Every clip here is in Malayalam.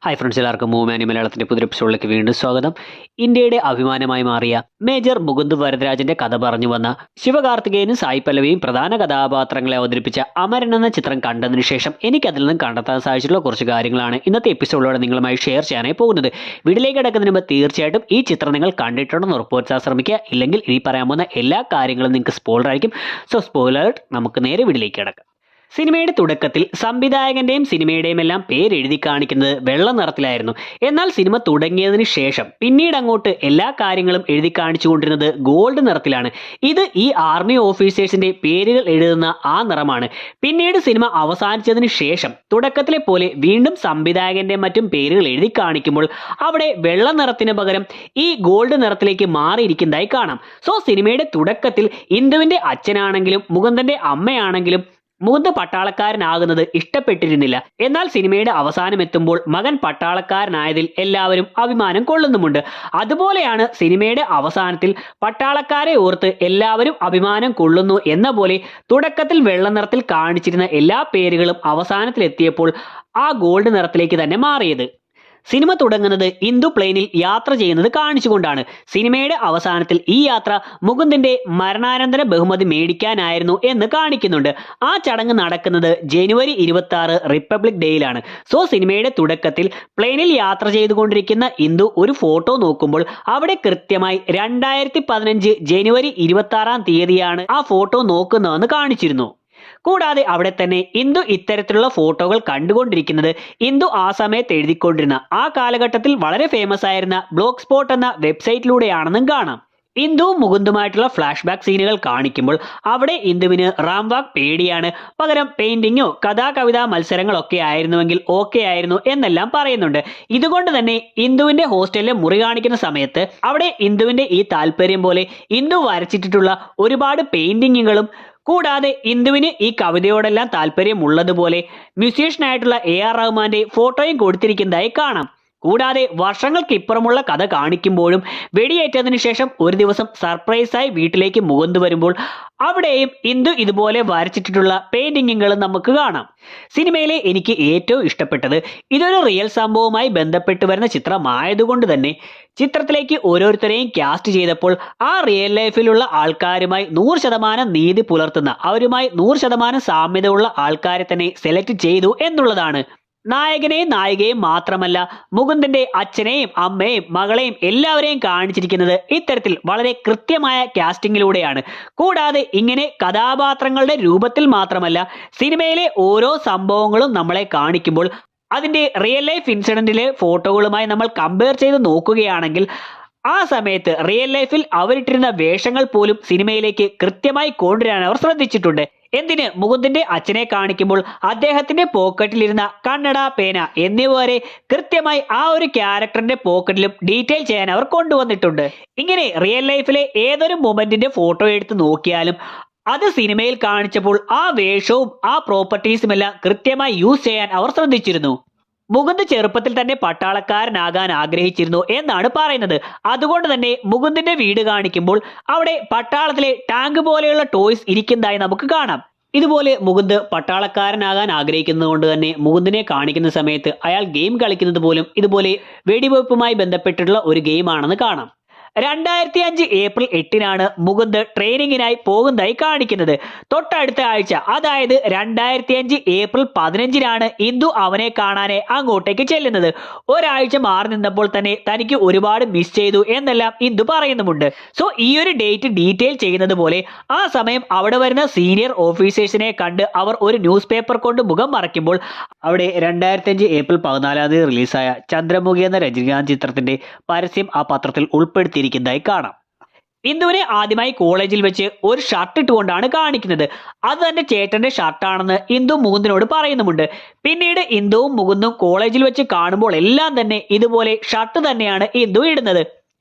ഹായ് ഫ്രണ്ട്സ്, എല്ലാവർക്കും മൂവ്മാനി മലയാളത്തിന്റെ പുതിയ എപ്പിസോഡിലേക്ക് വീണ്ടും സ്വാഗതം. ഇന്ത്യയുടെ അഭിമാനമായി മാറിയ മേജർ മുകുന്ദ് വരദരാജന്റെ കഥ പറഞ്ഞു വന്ന ശിവകാർത്തികേയനും സായി പല്ലവിയും പ്രധാന കഥാപാത്രങ്ങളെ അവതരിപ്പിച്ച അമരൻ എന്ന ചിത്രം കണ്ടതിനു ശേഷം എനിക്ക് അതിൽ നിന്നും കണ്ടെത്താൻ സാധിച്ചിട്ടുള്ള കുറച്ച് കാര്യങ്ങളാണ് ഇന്നത്തെ എപ്പിസോഡിലൂടെ നിങ്ങളുമായി ഷെയർ ചെയ്യാനായി പോകുന്നത്. വീഡിയോയിലേക്ക് കിടക്കുന്നതിന് മുമ്പ് തീർച്ചയായിട്ടും ഈ ചിത്രം നിങ്ങൾ കണ്ടിട്ടുണ്ടെന്ന് ഉറപ്പുവരുത്താൻ ശ്രമിക്കുക. ഇല്ലെങ്കിൽ ഇനി പറയാൻ പോകുന്ന എല്ലാ കാര്യങ്ങളും നിങ്ങൾക്ക് സ്പോയിലർ ആയിരിക്കും. സോ സ്പോയിലർ അലേർട്ട്, നമുക്ക് നേരെ വീഡിയോയിലേക്ക് കിടക്കാം. സിനിമയുടെ തുടക്കത്തിൽ സംവിധായകന്റെയും സിനിമയുടെയും എല്ലാം പേരെഴുതി കാണിക്കുന്നത് വെള്ള നിറത്തിലായിരുന്നു. എന്നാൽ സിനിമ തുടങ്ങിയതിന് ശേഷം പിന്നീട് അങ്ങോട്ട് എല്ലാ കാര്യങ്ങളും എഴുതി കാണിച്ചുകൊണ്ടിരുന്നത് ഗോൾഡ് നിറത്തിലാണ്. ഇത് ഈ ആർമി ഓഫീസേഴ്സിന്റെ പേരുകൾ എഴുതുന്ന ആ നിറമാണ്. പിന്നീട് സിനിമ അവസാനിച്ചതിന് ശേഷം തുടക്കത്തിലെ പോലെ വീണ്ടും സംവിധായകന്റെ മറ്റും പേരുകൾ എഴുതി കാണിക്കുമ്പോൾ അവിടെ വെള്ള നിറത്തിന് പകരം ഈ ഗോൾഡ് നിറത്തിലേക്ക് മാറിയിരിക്കുന്നതായി കാണാം. സോ സിനിമയുടെ തുടക്കത്തിൽ ഇന്ദുവിന്റെ അച്ഛനാണെങ്കിലും മുകുന്ദന്റെ അമ്മയാണെങ്കിലും മുകുന്ദ് പട്ടാളക്കാരനാകുന്നത് ഇഷ്ടപ്പെട്ടിരുന്നില്ല. എന്നാൽ സിനിമയുടെ അവസാനം എത്തുമ്പോൾ മകൻ പട്ടാളക്കാരനായതിൽ എല്ലാവരും അഭിമാനം കൊള്ളുന്നുമുണ്ട്. അതുപോലെയാണ് സിനിമയുടെ അവസാനത്തിൽ പട്ടാളക്കാരെ ഓർത്ത് എല്ലാവരും അഭിമാനം കൊള്ളുന്നു എന്ന പോലെ തുടക്കത്തിൽ വെള്ള നിറത്തിൽ കാണിച്ചിരുന്ന എല്ലാ പേരുകളും അവസാനത്തിലെത്തിയപ്പോൾ ആ ഗോൾഡ് നിറത്തിലേക്ക് തന്നെ മാറിയത്. സിനിമ തുടങ്ങുന്നത് ഇന്ദു പ്ലെയിനിൽ യാത്ര ചെയ്യുന്നത് കാണിച്ചുകൊണ്ടാണ്. സിനിമയുടെ അവസാനത്തിൽ ഈ യാത്ര മുകുന്ദിന്റെ മരണാനന്തര ബഹുമതി മേടിക്കാനായിരുന്നു എന്ന് കാണിക്കുന്നുണ്ട്. ആ ചടങ്ങ് നടക്കുന്നത് ജനുവരി 26 റിപ്പബ്ലിക് ഡേയിലാണ്. സോ സിനിമയുടെ തുടക്കത്തിൽ പ്ലെയിനിൽ യാത്ര ചെയ്തുകൊണ്ടിരിക്കുന്ന ഇന്ദു ഒരു ഫോട്ടോ നോക്കുമ്പോൾ അവിടെ കൃത്യമായി 2015 ജനുവരി 26 തീയതിയാണ് ആ ഫോട്ടോ നോക്കുന്നതെന്ന് കാണിച്ചിരുന്നു. കൂടാതെ അവിടെ തന്നെ ഇന്ദു ഇത്തരത്തിലുള്ള ഫോട്ടോകൾ കണ്ടുകൊണ്ടിരിക്കുന്നത് ഇന്ദു ആ സമയത്ത് എഴുതിക്കൊണ്ടിരുന്ന ആ കാലഘട്ടത്തിൽ വളരെ ഫേമസ് ആയിരുന്ന ബ്ലോഗ് സ്പോട്ട് എന്ന വെബ്സൈറ്റിലൂടെയാണെന്നും കാണാം. ഇന്ദുവും മുകുന്ദുമായിട്ടുള്ള ഫ്ലാഷ് ബാക്ക് സീനുകൾ കാണിക്കുമ്പോൾ അവിടെ ഇന്ദുവിന് റാംവാക്ക് പേടിയാണ്, പകരം പെയിന്റിങ്ങോ കഥാകവിതാ മത്സരങ്ങളൊക്കെ ആയിരുന്നുവെങ്കിൽ ഓക്കെ ആയിരുന്നു എന്നെല്ലാം പറയുന്നുണ്ട്. ഇതുകൊണ്ട് തന്നെ ഇന്ദുവിന്റെ ഹോസ്റ്റലിലെ മുറി കാണിക്കുന്ന സമയത്ത് അവിടെ ഇന്ദുവിന്റെ ഈ താല്പര്യം പോലെ ഇന്ദു വരച്ചിട്ടുള്ള ഒരുപാട് പെയിന്റിങ്ങുകളും കൂടാതെ ഇന്ദുവിന് ഈ കവിതയോടെല്ലാം താല്പര്യമുള്ളതുപോലെ മ്യൂസീഷ്യനായിട്ടുള്ള AR റഹ്മാന്റെ ഫോട്ടോയും കൊടുത്തിരിക്കുന്നതായി കാണാം. കൂടാതെ വർഷങ്ങൾക്ക് ഇപ്പുറമുള്ള കഥ കാണിക്കുമ്പോഴും വെടിയേറ്റതിനു ശേഷം ഒരു ദിവസം സർപ്രൈസായി വീട്ടിലേക്ക് മുകുന്ദ് വരുമ്പോൾ അവിടെയും ഇന്ദു ഇതുപോലെ വരച്ചിട്ടുള്ള പെയിന്റിങ്ങുകളും നമുക്ക് കാണാം. സിനിമയിലെ എനിക്ക് ഏറ്റവും ഇഷ്ടപ്പെട്ടത് ഇതൊരു റിയൽ സംഭവവുമായി ബന്ധപ്പെട്ട് വരുന്ന ചിത്രമായതുകൊണ്ട് തന്നെ ചിത്രത്തിലേക്ക് ഓരോരുത്തരെയും കാസ്റ്റ് ചെയ്തപ്പോൾ ആ റിയൽ ലൈഫിലുള്ള ആൾക്കാരുമായി 100% നീതി പുലർത്തുന്ന, അവരുമായി 100% സാമ്യതയുള്ള ആൾക്കാരെ തന്നെ സെലക്ട് ചെയ്തു എന്നുള്ളതാണ്. നായകനെയും നായികയും മാത്രമല്ല മുകുന്ദന്റെ അച്ഛനെയും അമ്മയെയും മകളെയും എല്ലാവരെയും കാണിച്ചിരിക്കുന്നത് ഇത്തരത്തിൽ വളരെ കൃത്യമായ കാസ്റ്റിംഗിലൂടെയാണ്. കൂടാതെ ഇങ്ങനെ കഥാപാത്രങ്ങളുടെ രൂപത്തിൽ മാത്രമല്ല സിനിമയിലെ ഓരോ സംഭവങ്ങളും നമ്മളെ കാണിക്കുമ്പോൾ അതിന്റെ റിയൽ ലൈഫ് ഇൻസിഡന്റിലെ ഫോട്ടോകളുമായി നമ്മൾ കമ്പയർ ചെയ്ത് നോക്കുകയാണെങ്കിൽ ആ സമയത്ത് റിയൽ ലൈഫിൽ അവരിട്ടിരുന്ന വേഷങ്ങൾ പോലും സിനിമയിലേക്ക് കൃത്യമായി കൊണ്ടുവരാൻ അവർ ശ്രദ്ധിച്ചിട്ടുണ്ട്. എന്തിന് മുകുന്ദിന്റെ അച്ഛനെ കാണിക്കുമ്പോൾ അദ്ദേഹത്തിന്റെ പോക്കറ്റിലിരുന്ന കണ്ണട, പേന എന്നിവ വരെ കൃത്യമായി ആ ഒരു ക്യാരക്ടറിന്റെ പോക്കറ്റിലും ഡീറ്റെയിൽ ചെയ്യാൻ അവർ കൊണ്ടുവന്നിട്ടുണ്ട്. ഇങ്ങനെ റിയൽ ലൈഫിലെ ഏതൊരു മൊമെന്റിന്റെ ഫോട്ടോ എടുത്ത് നോക്കിയാലും അത് സിനിമയിൽ കാണിച്ചപ്പോൾ ആ വേഷവും ആ പ്രോപ്പർട്ടീസും എല്ലാം കൃത്യമായി യൂസ് ചെയ്യാൻ അവർ ശ്രദ്ധിച്ചിരുന്നു. മുകുന്ദ് ചെറുപ്പത്തിൽ തന്നെ പട്ടാളക്കാരനാകാൻ ആഗ്രഹിച്ചിരുന്നു എന്നാണ് പറയുന്നത്. അതുകൊണ്ട് തന്നെ മുകുന്ദിന്റെ വീട് കാണിക്കുമ്പോൾ അവിടെ പട്ടാളത്തിലെ ടാങ്ക് പോലെയുള്ള ടോയ്സ് ഇരിക്കുന്നതായി നമുക്ക് കാണാം. ഇതുപോലെ മുകുന്ദ് പട്ടാളക്കാരനാകാൻ ആഗ്രഹിക്കുന്നത് കൊണ്ട് തന്നെ മുകുന്ദിനെ കാണിക്കുന്ന സമയത്ത് അയാൾ ഗെയിം കളിക്കുന്നത് പോലും ഇതുപോലെ വെടിവെപ്പുമായി ബന്ധപ്പെട്ടിട്ടുള്ള ഒരു ഗെയിമാണെന്ന് കാണാം. 2005 ഏപ്രിൽ 8 മുകുന്ദ് ട്രെയിനിങ്ങിനായി പോകുന്നതായി കാണിക്കുന്നത്. തൊട്ടടുത്ത ആഴ്ച, അതായത് 2005 ഏപ്രിൽ 15 ഇന്ദു അവനെ കാണാനെ അങ്ങോട്ടേക്ക് ചെല്ലുന്നത്. ഒരാഴ്ച മാറി നിന്നപ്പോൾ തന്നെ തനിക്ക് ഒരുപാട് മിസ് ചെയ്തു എന്നെല്ലാം ഇന്ദു പറയുന്നുമുണ്ട്. സോ ഈ ഒരു ഡേറ്റ് ഡീറ്റെയിൽ ചെയ്യുന്നത് പോലെ ആ സമയം അവിടെ വരുന്ന സീനിയർ ഓഫീസേഴ്സിനെ കണ്ട് അവർ ഒരു ന്യൂസ് പേപ്പർ കൊണ്ട് മുഖം മറയ്ക്കുമ്പോൾ അവിടെ 2005 ഏപ്രിൽ 14 റിലീസായ ചന്ദ്രമുഖി എന്ന രജനീകാന്ത് ചിത്രത്തിന്റെ പരസ്യം ആ പത്രത്തിൽ ഉൾപ്പെടുത്തിയിരിക്കുന്നതായി കാണാം. ഇന്ദുവിനെ ആദ്യമായി കോളേജിൽ വെച്ച് ഒരു ഷർട്ട് ഇട്ടുകൊണ്ടാണ് കാണിക്കുന്നത്. അത് തന്റെ ചേട്ടന്റെ ഷർട്ടാണെന്ന് ഇന്ദു മുകുന്ദിനോട് പറയുന്നുമുണ്ട്. പിന്നീട് ഇന്ദുവും മുകുന്ദും കോളേജിൽ വെച്ച് കാണുമ്പോൾ എല്ലാം തന്നെ ഇതുപോലെ ഷർട്ട് തന്നെയാണ് ഇന്ദു ഇടുന്നത്.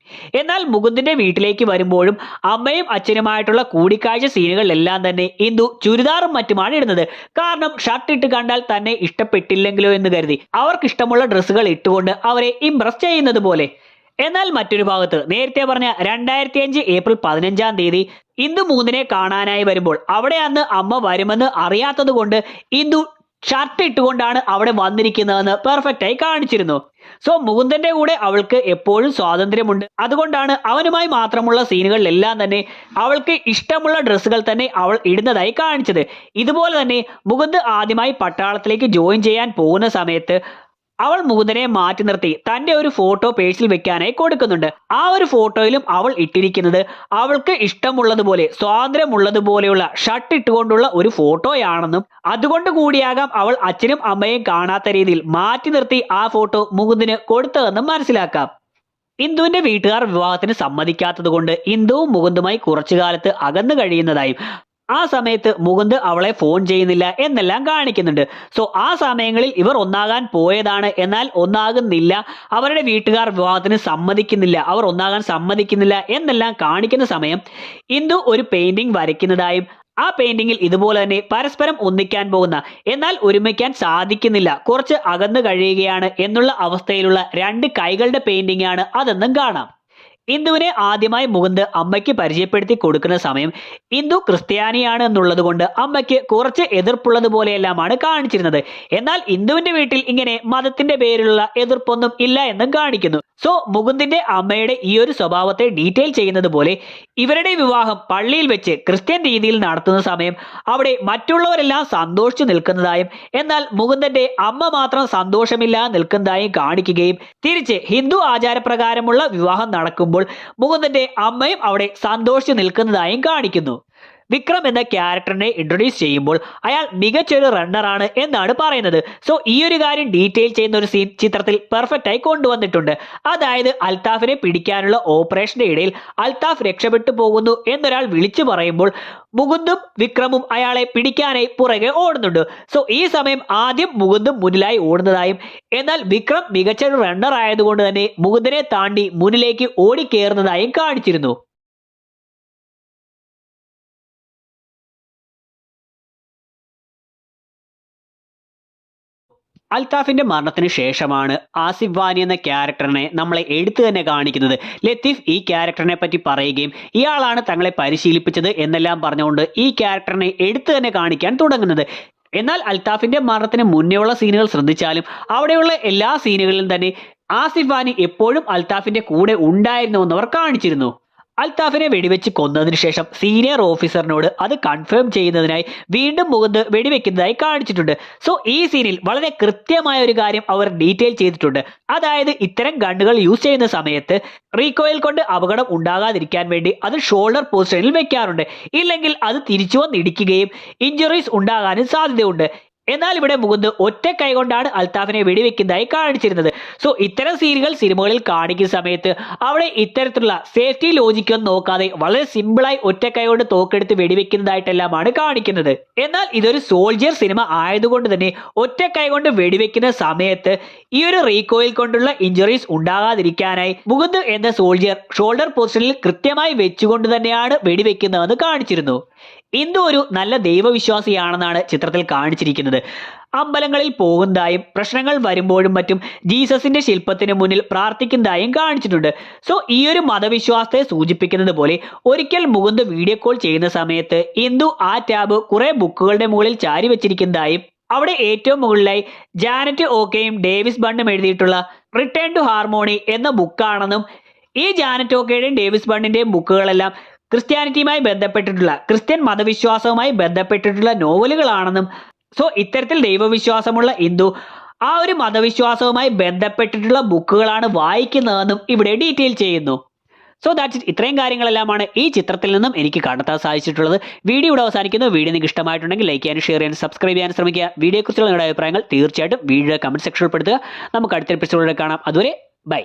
എന്നാൽ മുകുന്ദിന്റെ വീട്ടിലേക്ക് വരുമ്പോഴും അമ്മയും അച്ഛനുമായിട്ടുള്ള കൂടിക്കാഴ്ച സീനുകളിലെല്ലാം തന്നെ ഇന്ദു ചുരിദാറും മറ്റുമാണ് ഇടുന്നത്. കാരണം ഷർട്ട് ഇട്ട് കണ്ടാൽ തന്നെ ഇഷ്ടപ്പെട്ടില്ലെങ്കിലോ എന്ന് കരുതി അവർക്ക് ഇഷ്ടമുള്ള ഡ്രസ്സുകൾ ഇട്ടുകൊണ്ട് അവരെ ഇംപ്രസ് ചെയ്യുന്നത് പോലെ. എന്നാൽ മറ്റൊരു ഭാഗത്ത് നേരത്തെ പറഞ്ഞ 2005 ഏപ്രിൽ 15 ഇന്ദു മുകുന്ദിനെ കാണാനായി വരുമ്പോൾ അവിടെ അന്ന് അമ്മ വരുമെന്ന് അറിയാത്തത് കൊണ്ട് ഇന്ദു ഷർട്ട് ഇട്ടുകൊണ്ടാണ് അവിടെ വന്നിരിക്കുന്നതെന്ന് പെർഫെക്റ്റായി കാണിച്ചിരുന്നു. സോ മുകുന്ദന്റെ കൂടെ അവൾക്ക് എപ്പോഴും സ്വാതന്ത്ര്യമുണ്ട്. അതുകൊണ്ടാണ് അവനുമായി മാത്രമുള്ള സീനുകളിലെല്ലാം തന്നെ അവൾക്ക് ഇഷ്ടമുള്ള ഡ്രസ്സുകൾ തന്നെ അവൾ ഇടുന്നതായി കാണിച്ചത്. ഇതുപോലെ തന്നെ മുകുന്ദ് ആദ്യമായി പട്ടാളത്തിലേക്ക് ജോയിൻ ചെയ്യാൻ പോകുന്ന സമയത്ത് അവൾ മുകുന്ദനെ മാറ്റി നിർത്തി തന്റെ ഒരു ഫോട്ടോ പേഴ്സിൽ വെക്കാനായി കൊടുക്കുന്നുണ്ട്. ആ ഒരു ഫോട്ടോയിലും അവൾ ഇട്ടിരിക്കുന്നത് അവൾക്ക് ഇഷ്ടമുള്ളതുപോലെ സ്വാതന്ത്ര്യമുള്ളതുപോലെയുള്ള ഷർട്ട് ഇട്ടുകൊണ്ടുള്ള ഒരു ഫോട്ടോയാണെന്നും അതുകൊണ്ട് കൂടിയാകാം അവൾ അച്ഛനും അമ്മയും കാണാത്ത രീതിയിൽ മാറ്റി നിർത്തി ആ ഫോട്ടോ മുകുന്ദിന് കൊടുത്തതെന്നും മനസ്സിലാക്കാം. ഇന്ദുവിന്റെ വീട്ടുകാർ വിവാഹത്തിന് സമ്മതിക്കാത്തത് കൊണ്ട് ഇന്ദുവും മുകുന്ദുമായി കുറച്ചു കാലത്ത് അകന്നു കഴിയുന്നതായും ആ സമയത്ത് മുകുന്ദ് അവളെ ഫോൺ ചെയ്യുന്നില്ല എന്നെല്ലാം കാണിക്കുന്നുണ്ട്. സോ ആ സമയങ്ങളിൽ ഇവർ ഒന്നാകാൻ പോയതാണ്, എന്നാൽ ഒന്നാകുന്നില്ല, അവരുടെ വീട്ടുകാർ വിവാഹത്തിന് സമ്മതിക്കുന്നില്ല, അവർ ഒന്നാകാൻ സമ്മതിക്കുന്നില്ല എന്നെല്ലാം കാണിക്കുന്ന സമയം ഇന്ദു ഒരു പെയിന്റിംഗ് വരയ്ക്കുന്നതായും ആ പെയിന്റിങ്ങിൽ ഇതുപോലെ തന്നെ പരസ്പരം ഒന്നിക്കാൻ പോകുന്ന എന്നാൽ ഒരുമിക്കാൻ സാധിക്കുന്നില്ല, കുറച്ച് അകന്നു കഴിയുകയാണ് എന്നുള്ള അവസ്ഥയിലുള്ള രണ്ട് കൈകളുടെ പെയിന്റിംഗ് ആണ് അതെന്നും കാണാം. ഇന്ദുവിനെ ആദ്യമായി മുകുന്ദ് അമ്മയ്ക്ക് പരിചയപ്പെടുത്തി കൊടുക്കുന്ന സമയം ഇന്ദു ക്രിസ്ത്യാനിയാണ് എന്നുള്ളത് കൊണ്ട് അമ്മയ്ക്ക് കുറച്ച് എതിർപ്പുള്ളതുപോലെയെല്ലാമാണ് കാണിച്ചിരുന്നത്. എന്നാൽ ഇന്ദുവിന്റെ വീട്ടിൽ ഇങ്ങനെ മതത്തിന്റെ പേരിലുള്ള എതിർപ്പൊന്നും ഇല്ല എന്നും കാണിക്കുന്നു. സോ മുകുന്ദിന്റെ അമ്മയുടെ ഈ ഒരു സ്വഭാവത്തെ ഡീറ്റെയിൽ ചെയ്യുന്നത് പോലെ ഇവരുടെ വിവാഹം പള്ളിയിൽ വെച്ച് ക്രിസ്ത്യൻ രീതിയിൽ നടത്തുന്ന സമയം അവിടെ മറ്റുള്ളവരെല്ലാം സന്തോഷിച്ചു നിൽക്കുന്നതായും എന്നാൽ മുകുന്ദന്റെ അമ്മ മാത്രം സന്തോഷമില്ല നിൽക്കുന്നതായും കാണിക്കുകയും തിരിച്ച് ഹിന്ദു ആചാരപ്രകാരമുള്ള വിവാഹം നടക്കുമ്പോൾ മുകുന്ദന്റെ അമ്മയും അവിടെ സന്തോഷിച്ചു നിൽക്കുന്നതായും കാണിക്കുന്നു. വിക്രം എന്ന ക്യാരക്ടറിനെ ഇൻട്രൊഡ്യൂസ് ചെയ്യുമ്പോൾ അയാൾ മികച്ചൊരു റണ്ണറാണ് എന്നാണ് പറയുന്നത്. സോ ഈ ഒരു കാര്യം ഡീറ്റെയിൽ ചെയ്യുന്ന ഒരു സീൻ ചിത്രത്തിൽ പെർഫെക്റ്റ് ആയി കൊണ്ടുവന്നിട്ടുണ്ട്. അതായത് അൽത്താഫിനെ പിടിക്കാനുള്ള ഓപ്പറേഷന്റെ ഇടയിൽ അൽത്താഫ് രക്ഷപ്പെട്ടു പോകുന്നു എന്നൊരാൾ വിളിച്ചു പറയുമ്പോൾ മുകുന്ദും വിക്രമും അയാളെ പിടിക്കാനായി പുറകെ ഓടുന്നുണ്ട്. സോ ഈ സമയം ആദ്യം മുകുന്ദും മുന്നിലായി ഓടുന്നതായും എന്നാൽ വിക്രം മികച്ചൊരു റണ്ണർ ആയതുകൊണ്ട് തന്നെ മുകുന്ദനെ താണ്ടി മുന്നിലേക്ക് ഓടിക്കേറുന്നതായും കാണിച്ചിരുന്നു. അൽത്താഫിന്റെ മരണത്തിന് ശേഷമാണ് ആസിഫ് വാനി എന്ന ക്യാരക്ടറിനെ നമ്മളെ എടുത്തു തന്നെ കാണിക്കുന്നത്. ലത്തീഫ് ഈ ക്യാരക്ടറിനെ പറ്റി പറയുകയും ഇയാളാണ് തങ്ങളെ പരിശീലിപ്പിച്ചത് എന്നെല്ലാം പറഞ്ഞുകൊണ്ട് ഈ ക്യാരക്ടറിനെ എടുത്തു തന്നെ കാണിക്കാൻ തുടങ്ങുന്നത്. എന്നാൽ അൽത്താഫിന്റെ മരണത്തിന് മുന്നേയുള്ള സീനുകൾ ശ്രദ്ധിച്ചാലും അവിടെയുള്ള എല്ലാ സീനുകളിലും തന്നെ ആസിഫ് വാനി എപ്പോഴും അൽത്താഫിന്റെ കൂടെ ഉണ്ടായിരുന്നുവെന്ന് അവർ കാണിച്ചിരുന്നു. അൽത്താഫിനെ വെടിവെച്ച് കൊന്നതിന് ശേഷം സീനിയർ ഓഫീസറിനോട് അത് കൺഫേം ചെയ്യുന്നതിനായി വീണ്ടും മുകുന്ദ് വെടിവെക്കുന്നതായി കാണിച്ചിട്ടുണ്ട്. സോ ഈ സീനിൽ വളരെ കൃത്യമായ ഒരു കാര്യം അവർ ഡീറ്റെയിൽ ചെയ്തിട്ടുണ്ട്. അതായത് ഇത്തരം ഗണ്ണുകൾ യൂസ് ചെയ്യുന്ന സമയത്ത് റീകോയിൽ കൊണ്ട് അപകടം ഉണ്ടാകാതിരിക്കാൻ വേണ്ടി അത് ഷോൾഡർ പൊസിഷനിൽ വെക്കാറുണ്ട്. ഇല്ലെങ്കിൽ അത് തിരിച്ചു വന്നിടിക്കുകയും ഇഞ്ചുറീസ് ഉണ്ടാകാനും സാധ്യതയുണ്ട്. എന്നാൽ ഇവിടെ മുകുന്ദ് ഒറ്റ കൈ കൊണ്ടാണ് അൽത്താഫിനെ വെടിവെക്കുന്നതായി കാണിച്ചിരുന്നത്. സോ ഇത്തരം സീനുകൾ സിനിമകളിൽ കാണിക്കുന്ന സമയത്ത് അവിടെ ഇത്തരത്തിലുള്ള സേഫ്റ്റി ലോജിക്കൊന്നും നോക്കാതെ വളരെ സിമ്പിളായി ഒറ്റ കൈ കൊണ്ട് തോക്കെടുത്ത് വെടിവെക്കുന്നതായിട്ടെല്ലാമാണ് കാണിക്കുന്നത്. എന്നാൽ ഇതൊരു സോൾജിയർ സിനിമ ആയതുകൊണ്ട് തന്നെ ഒറ്റ കൈ കൊണ്ട് വെടിവെക്കുന്ന സമയത്ത് ഈ ഒരു റീകോയിൽ കൊണ്ടുള്ള ഇഞ്ചുറീസ് ഉണ്ടാകാതിരിക്കാനായി മുകുന്ദ് എന്ന സോൾജിയർ ഷോൾഡർ പൊസിഷനിൽ കൃത്യമായി വെച്ചുകൊണ്ട് തന്നെയാണ് വെടിവെക്കുന്നതെന്ന് കാണിച്ചിരുന്നു. ഇന്ദു ഒരു നല്ല ദൈവവിശ്വാസിയാണെന്നാണ് ചിത്രത്തിൽ കാണിച്ചിരിക്കുന്നത്. അമ്പലങ്ങളിൽ പോകുന്നതായും പ്രശ്നങ്ങൾ വരുമ്പോഴും മറ്റും ജീസസിന്റെ ശില്പത്തിന് മുന്നിൽ പ്രാർത്ഥിക്കുന്നതായും കാണിച്ചിട്ടുണ്ട്. സോ ഈ ഒരു മതവിശ്വാസത്തെ സൂചിപ്പിക്കുന്നത് പോലെ ഒരിക്കൽ മുകുന്ദ് വീഡിയോ കോൾ ചെയ്യുന്ന സമയത്ത് ഇന്ദു ആ ടാബ് കുറെ ബുക്കുകളുടെ മുകളിൽ ചാരി വെച്ചിരിക്കുന്നതായും അവിടെ ഏറ്റവും മുകളിലായി ജാനറ്റ് ഓക്കെയും ഡേവിസ് ബണ്ണും എഴുതിയിട്ടുള്ള റിട്ടേൺ ടു ഹാർമോണി എന്ന ബുക്കാണെന്നും ഈ ജാനറ്റ് ഓക്കെയുടെയും ഡേവിസ് ബണ്ണിന്റെയും ബുക്കുകളെല്ലാം ക്രിസ്ത്യാനിറ്റിയുമായി ബന്ധപ്പെട്ടിട്ടുള്ള ക്രിസ്ത്യൻ മതവിശ്വാസവുമായി ബന്ധപ്പെട്ടിട്ടുള്ള നോവലുകളാണെന്നും സോ ഇത്തരത്തിൽ ദൈവവിശ്വാസമുള്ള ഇന്ദു ആ ഒരു മതവിശ്വാസവുമായി ബന്ധപ്പെട്ടിട്ടുള്ള ബുക്കുകളാണ് വായിക്കുന്നതെന്നും ഇവിടെ ഡീറ്റെയിൽ ചെയ്യുന്നു. So that's it. ഇത്രയും കാര്യങ്ങളെല്ലാമാണ് ഈ ചിത്രത്തിൽ നിന്നും എനിക്ക് കണ്ടെത്താൻ സാധിച്ചിട്ടുള്ളത്. വീഡിയോ ഇവിടെ അവസാനിക്കുന്നു. വീഡിയോ നിങ്ങൾക്ക് ഇഷ്ടമായിട്ടുണ്ടെങ്കിൽ ലൈക്ക് ചെയ്യാനും ഷെയർ ചെയ്യാനും സബ്സ്ക്രൈബ് ചെയ്യാനും ശ്രമിക്കുക. വീഡിയോയെക്കുറിച്ചുള്ള നിങ്ങളുടെ അഭിപ്രായങ്ങൾ തീർച്ചയായിട്ടും വീഡിയോ കമന്റ് സെക്ഷനിൽ ഉൾപ്പെടുത്തുക. നമുക്ക് അടുത്ത എപ്പിസോഡിൽ കാണാം. അതുവരെ ബൈ.